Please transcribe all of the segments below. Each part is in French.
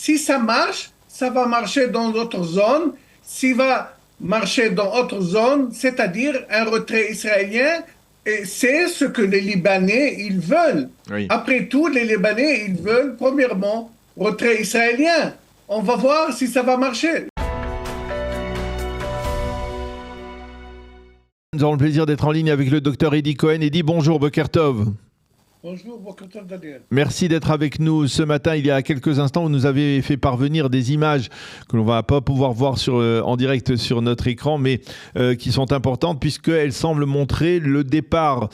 Si ça marche, ça va marcher dans d'autres zones. S'il va marcher dans d'autres zones, c'est-à-dire un retrait israélien, et c'est ce que les Libanais, ils veulent. Oui. Après tout, les Libanais, ils veulent, premièrement, retrait israélien. On va voir si ça va marcher. Nous avons le plaisir d'être en ligne avec le docteur Eddie Cohen. Eddie, bonjour, Boker Tov. Bonjour, Boker Tov Daniel. Merci d'être avec nous ce matin. Il y a quelques instants, vous nous avez fait parvenir des images que l'on ne va pas pouvoir voir en direct sur notre écran, mais qui sont importantes puisqu'elles semblent montrer le départ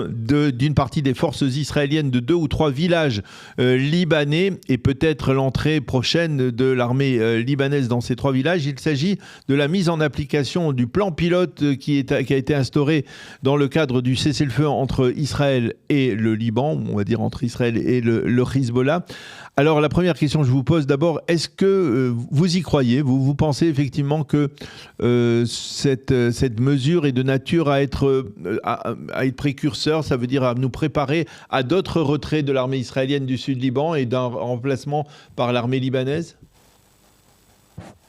d'une partie des forces israéliennes de 2 ou 3 villages libanais et peut-être l'entrée prochaine de l'armée libanaise dans ces 3 villages. Il s'agit de la mise en application du plan pilote qui a été instauré dans le cadre du cessez-le-feu entre Israël et le Liban, on va dire entre Israël et le Hezbollah. Alors la première question que je vous pose d'abord, est-ce que vous y croyez ? Vous pensez effectivement que cette mesure est de nature à être précurseur, ça veut dire à nous préparer à d'autres retraits de l'armée israélienne du Sud-Liban et d'un remplacement par l'armée libanaise ?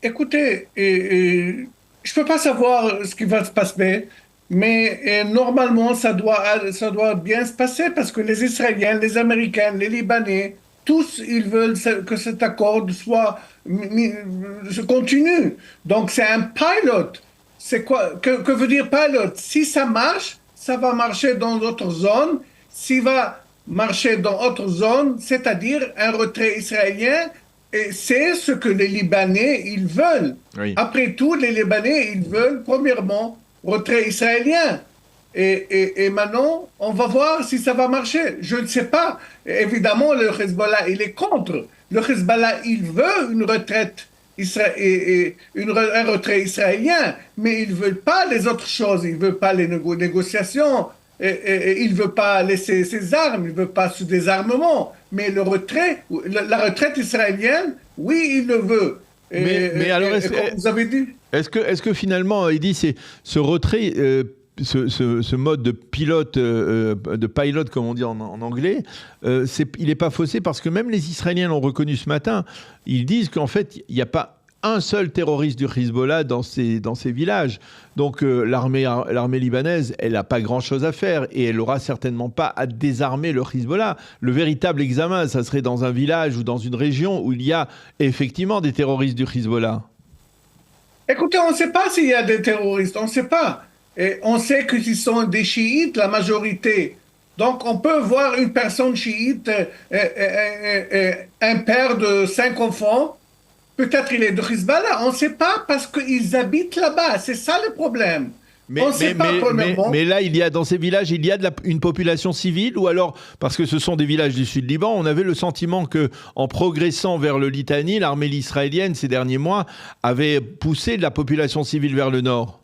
Écoutez, je ne peux pas savoir ce qui va se passer, mais normalement, ça doit bien se passer parce que les Israéliens, les Américains, les Libanais, tous, ils veulent que cet accord se continue. Donc, c'est un pilot. C'est quoi? Que veut dire pilot? Si ça marche, ça va marcher dans d'autres zones. S'il va marcher dans d'autres zones, c'est-à-dire un retrait israélien, et c'est ce que les Libanais, ils veulent. Oui. Après tout, les Libanais, ils veulent, premièrement, retrait israélien. Et maintenant, on va voir si ça va marcher. Je ne sais pas. Évidemment, le Hezbollah, il est contre. Le Hezbollah, il veut une retraite un retrait israélien, mais il ne veut pas les autres choses. Il ne veut pas les négociations. Il ne veut pas laisser ses armes. Il ne veut pas ce désarmement. Mais le retrait, la retraite israélienne, oui, il le veut. Mais alors, comme vous avez dit. Est-ce que finalement, il dit, c'est ce retrait... Ce mode de pilote, comme on dit en anglais, il n'est pas faussé parce que même les Israéliens l'ont reconnu ce matin. Ils disent qu'en fait, il n'y a pas un seul terroriste du Hezbollah dans ces villages. Donc l'armée libanaise, elle n'a pas grand-chose à faire et elle n'aura certainement pas à désarmer le Hezbollah. Le véritable examen, ça serait dans un village ou dans une région où il y a effectivement des terroristes du Hezbollah. Écoutez, on ne sait pas s'il y a des terroristes, on ne sait pas. Et on sait qu'ils sont des chiites, la majorité. Donc, on peut voir une personne chiite, un père de 5 enfants, peut-être il est de Hezbollah, on ne sait pas parce qu'ils habitent là-bas. C'est ça le problème. Mais là, dans ces villages, il y a une population civile ou alors, parce que ce sont des villages du Sud-Liban, on avait le sentiment qu'en progressant vers le Litani, l'armée israélienne, ces derniers mois, avait poussé de la population civile vers le nord.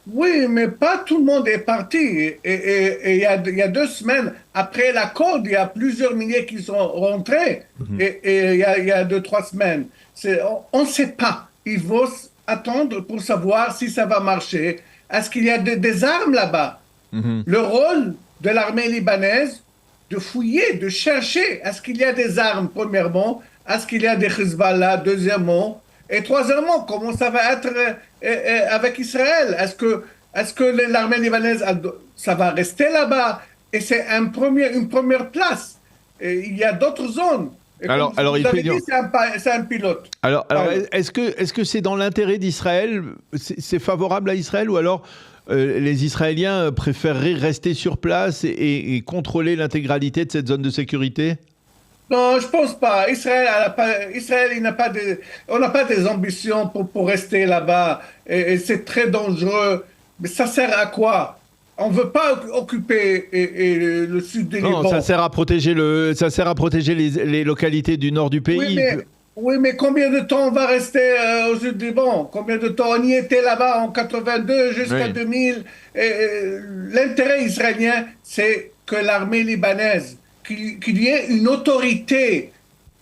Oui, mais pas tout le monde est parti. Et il y a 2 semaines, après l'accord, il y a plusieurs milliers qui sont rentrés. Et il y a 2-3 semaines. On ne sait pas. Il faut attendre pour savoir si ça va marcher. Est-ce qu'il y a des armes là-bas? Le rôle de l'armée libanaise, de fouiller, de chercher. Est-ce qu'il y a des armes, premièrement? Est-ce qu'il y a des Hezbollah, deuxièmement? Et troisièmement, comment ça va être avec Israël? Est-ce que l'armée libanaise, ça va rester là-bas? Et c'est une première place. Et il y a d'autres zones. Et alors c'est un pilote. Alors est-ce que c'est dans l'intérêt d'Israël? C'est favorable à Israël ou alors les Israéliens préféreraient rester sur place et contrôler l'intégralité de cette zone de sécurité? Non, je pense pas. Israël, on n'a pas des ambitions pour rester là-bas. Et c'est très dangereux. Mais ça sert à quoi? On ne veut pas occuper le sud du Liban. Non, ça sert à protéger les localités du nord du pays. Oui, mais combien de temps on va rester au sud du Liban? Combien de temps on y était là-bas en 82 jusqu'à 2000? L'intérêt israélien, c'est que l'armée libanaise, qu'il y ait une autorité,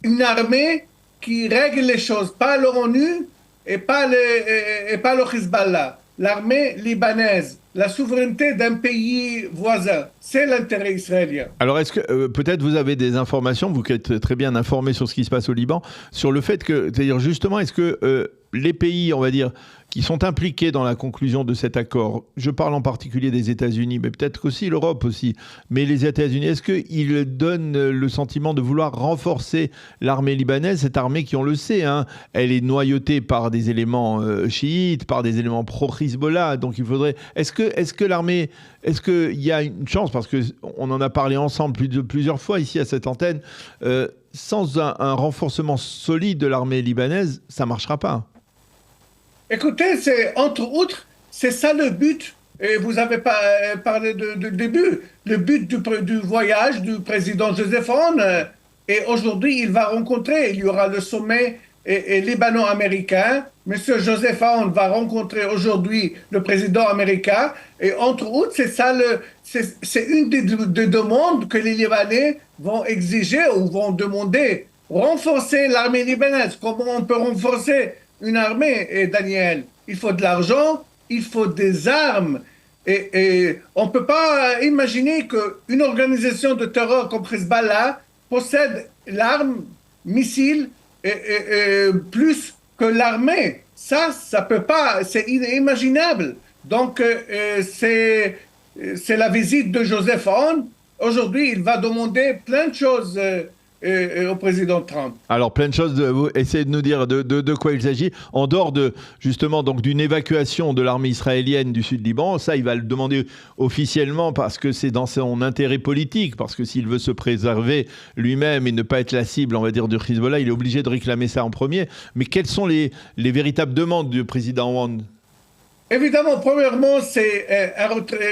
une armée qui règle les choses, pas l'ONU et pas le Hezbollah. L'armée libanaise la souveraineté d'un pays voisin. C'est l'intérêt israélien. Alors, est-ce que peut-être vous avez des informations, vous qui êtes très bien informé sur ce qui se passe au Liban, sur le fait que, c'est-à-dire justement, est-ce que les pays, on va dire, qui sont impliqués dans la conclusion de cet accord, je parle en particulier des États-Unis, mais peut-être aussi l'Europe aussi, mais les États-Unis, est-ce qu'ils donnent le sentiment de vouloir renforcer l'armée libanaise, cette armée qui, on le sait, hein, elle est noyautée par des éléments chiites, par des éléments pro-Hezbollah, donc il faudrait... Est-ce que l'armée... Est-ce qu'il y a une chance, parce qu'on en a parlé ensemble plusieurs fois ici à cette antenne, sans un renforcement solide de l'armée libanaise, ça ne marchera pas. Écoutez, c'est entre autres, c'est ça le but. Et vous avez parlé du début. Le but du voyage du président Joseph Aoun. Et aujourd'hui, il va rencontrer, il y aura le sommet libano-américain. Monsieur Joseph Aoun va rencontrer aujourd'hui le président américain. Et entre autres, c'est ça c'est une des demandes que les Libanais vont exiger ou vont demander. Renforcer l'armée libanaise. Comment on peut renforcer une armée, Daniel? Il faut de l'argent, il faut des armes. Et on ne peut pas imaginer qu'une organisation de terreur comme Hezbollah possède l'arme, missiles, plus que l'armée. Ça peut pas, c'est inimaginable. Donc, c'est la visite de Joseph Aoun. Aujourd'hui, il va demander plein de choses au président Trump. Alors, plein de choses, essayez de nous dire de quoi il s'agit. En dehors justement, donc, d'une évacuation de l'armée israélienne du sud Liban, ça, il va le demander officiellement parce que c'est dans son intérêt politique, parce que s'il veut se préserver lui-même et ne pas être la cible, on va dire, de Hezbollah, il est obligé de réclamer ça en premier. Mais quelles sont les véritables demandes du président Aoun? Évidemment, premièrement, c'est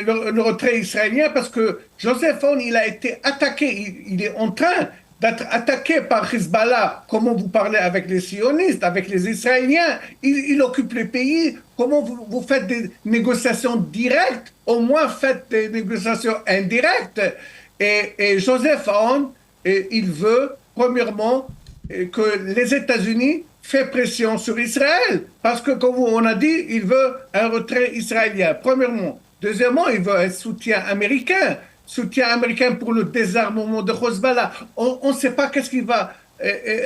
le retrait israélien parce que Joseph Aoun, il a été attaqué, il est en train d'être attaqué par Hezbollah. Comment vous parlez avec les sionistes, avec les Israéliens? Il occupe le pays. Comment vous faites des négociations directes? Au moins, faites des négociations indirectes. Et Joseph Aoun, il veut, premièrement, que les États-Unis fassent pression sur Israël. Parce que, comme on a dit, il veut un retrait israélien, premièrement. Deuxièmement, il veut un soutien américain. Soutien américain pour le désarmement de Hezbollah. On ne sait pas qu'est-ce qu'il va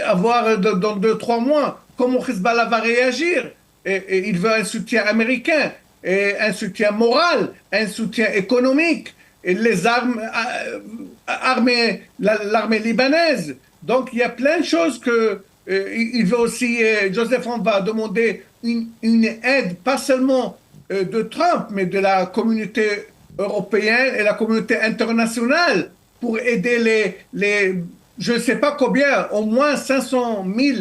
avoir dans 2-3 mois, comment Hezbollah va réagir. Et il veut un soutien américain, et un soutien moral, un soutien économique, et les armes, l'armée libanaise. Donc il y a plein de choses que il veut aussi. Joseph Aoun va demander une aide, pas seulement de Trump, mais de la communauté européenne et la communauté internationale pour aider je ne sais pas combien, au moins 500 000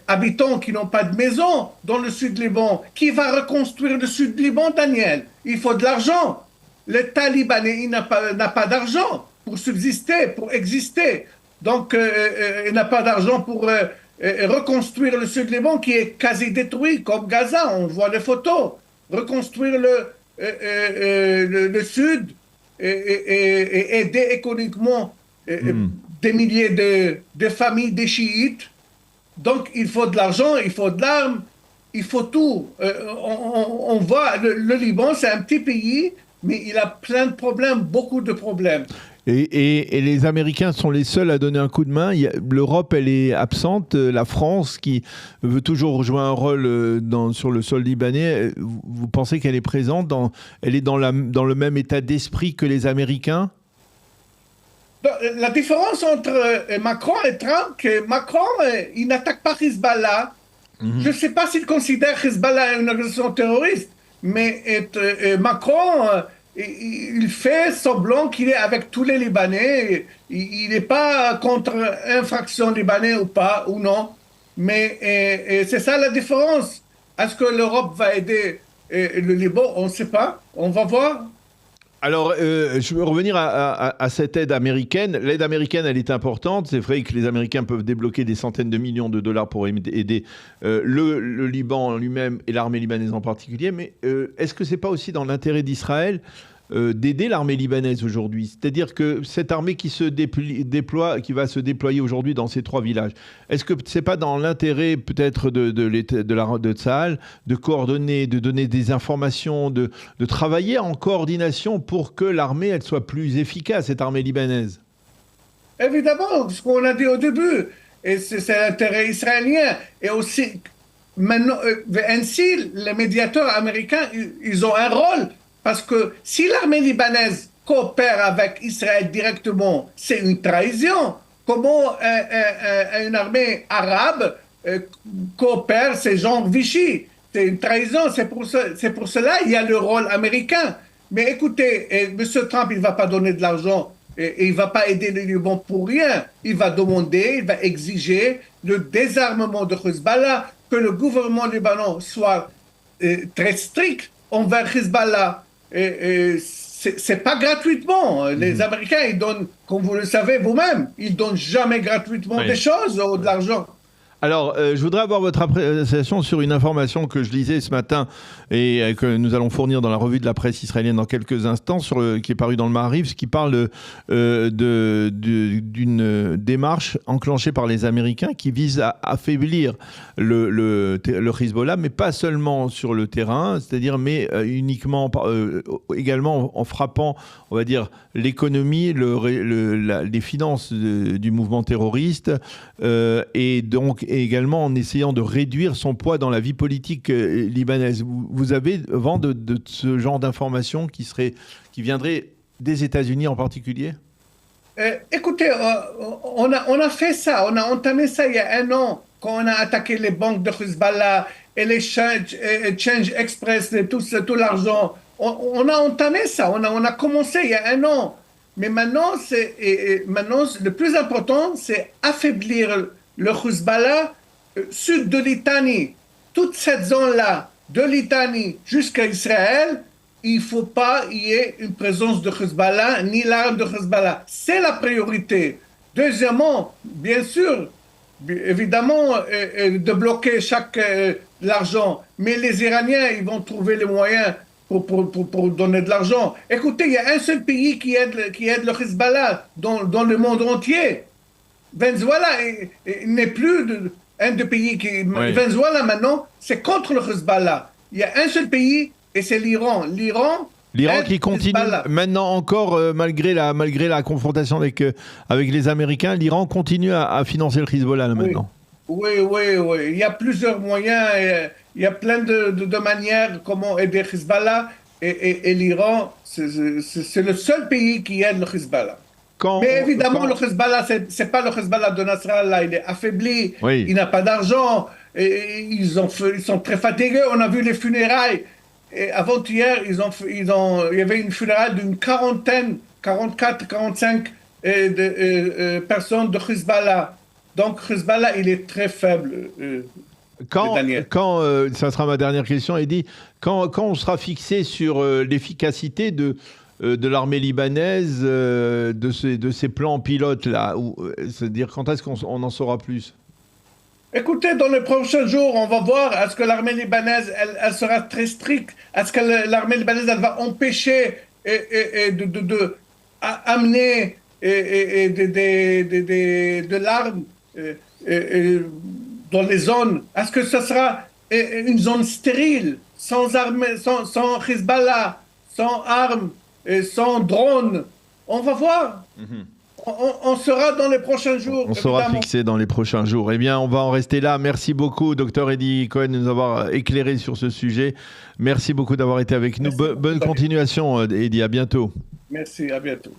habitants qui n'ont pas de maison dans le sud Liban. Qui va reconstruire le sud Liban, Daniel? Il faut de l'argent. L'État libanais il n'a pas d'argent pour subsister, pour exister. Donc, il n'a pas d'argent pour reconstruire le sud Liban qui est quasi détruit, comme Gaza, on voit les photos. Reconstruire le sud et aider économiquement des milliers de familles des chiites. Donc il faut de l'argent, il faut de l'arme, il faut tout. On voit, le Liban c'est un petit pays, mais il a plein de problèmes, beaucoup de problèmes. Et les Américains sont les seuls à donner un coup de main. L'Europe, elle est absente. La France, qui veut toujours jouer un rôle sur le sol libanais, vous pensez qu'elle est présente elle est dans le même état d'esprit que les Américains? La différence entre Macron et Trump, que Macron, il n'attaque pas Hezbollah. Je ne sais pas s'il considère Hezbollah une organisation terroriste, mais Macron... il fait semblant qu'il est avec tous les Libanais. Il n'est pas contre une fraction libanais ou pas, ou non. Mais c'est ça la différence. Est-ce que l'Europe va aider le Liban? On ne sait pas. On va voir. Alors, je veux revenir à cette aide américaine. L'aide américaine, elle est importante. C'est vrai que les Américains peuvent débloquer des centaines de millions de dollars pour aider le Liban lui-même et l'armée libanaise en particulier. Mais est-ce que ce n'est pas aussi dans l'intérêt d'Israël d'aider l'armée libanaise aujourd'hui? C'est-à-dire que cette armée qui qui va se déployer aujourd'hui dans ces 3 villages, est-ce que c'est pas dans l'intérêt peut-être de Tsahal de coordonner, de donner des informations, de travailler en coordination pour que l'armée elle soit plus efficace, cette armée libanaise? Évidemment, ce qu'on a dit au début, et c'est l'intérêt israélien, et aussi maintenant, ainsi, les médiateurs américains, ils ont un rôle. Parce que si l'armée libanaise coopère avec Israël directement, c'est une trahison. Comment une armée arabe coopère, c'est genre Vichy. C'est une trahison. C'est pour cela qu'il y a le rôle américain. Mais écoutez, M. Trump, il ne va pas donner de l'argent et il ne va pas aider le Liban pour rien. Il va demander, il va exiger le désarmement de Hezbollah, que le gouvernement libanais soit très strict envers Hezbollah. C'est pas gratuitement. Les Américains, ils donnent, comme vous le savez vous-même, ils donnent jamais gratuitement des choses ou de l'argent. Alors, je voudrais avoir votre appréciation sur une information que je lisais ce matin et que nous allons fournir dans la revue de la presse israélienne dans quelques instants, qui est parue dans le Maariv, qui parle d'une démarche enclenchée par les Américains qui vise à affaiblir le Hezbollah, mais pas seulement sur le terrain, c'est-à-dire mais uniquement également en frappant, on va dire, l'économie, les finances du mouvement terroriste et donc également en essayant de réduire son poids dans la vie politique libanaise. Vous avez vent de ce genre d'informations qui viendraient des États-Unis en particulier? Écoutez, on a fait ça, on a entamé ça il y a 1 an, quand on a attaqué les banques de Hezbollah et les Change Express, et tout l'argent. On a entamé ça, on a commencé il y a 1 an. Mais maintenant, le plus important, c'est affaiblir le Hezbollah sud de Litanie. Toute cette zone-là, de Litanie jusqu'à Israël, il ne faut pas y ait une présence de Hezbollah, ni l'arme de Hezbollah. C'est la priorité. Deuxièmement, bien sûr, évidemment, de bloquer l'argent. Mais les Iraniens, ils vont trouver les moyens pour donner de l'argent. Écoutez, il y a un seul pays qui aide le Hezbollah dans le monde entier. Venezuela n'est plus un des pays qui... Oui. Venezuela, maintenant, c'est contre le Hezbollah. Il y a un seul pays, et c'est l'Iran. L'Iran qui continue maintenant encore, malgré la confrontation avec les Américains, l'Iran continue à financer le Hezbollah là, maintenant. Oui. Il y a plusieurs moyens, il y a plein de manières comment aider le Hezbollah. Et l'Iran, c'est le seul pays qui aide le Hezbollah. Mais évidemment, le Hezbollah, c'est pas le Hezbollah de Nasrallah, il est affaibli, oui. Il n'a pas d'argent, ils sont très fatigués. On a vu les funérailles. Et avant-hier, il y avait une funéraille d'une 44, 45 personnes de Hezbollah. Donc Hezbollah, il est très faible. Ça sera ma dernière question, Eddy, quand on sera fixé sur l'efficacité de l'armée libanaise, de ces plans pilotes là, c'est-à-dire quand est-ce qu'on en saura plus? Écoutez, dans les prochains jours, on va voir, est-ce que l'armée libanaise, elle sera très stricte? Est-ce que l'armée libanaise, elle va empêcher amener de l'arme dans les zones? Est-ce que ce sera une zone stérile, sans armée, sans Hezbollah, sans armes, sans drones? On va voir. On sera dans les prochains jours. On sera fixé dans les prochains jours. Eh bien, on va en rester là. Merci beaucoup, Dr Eddy Cohen, de nous avoir éclairé sur ce sujet. Merci beaucoup d'avoir été avec nous. Bonne continuation, Eddy. À bientôt. Merci, à bientôt.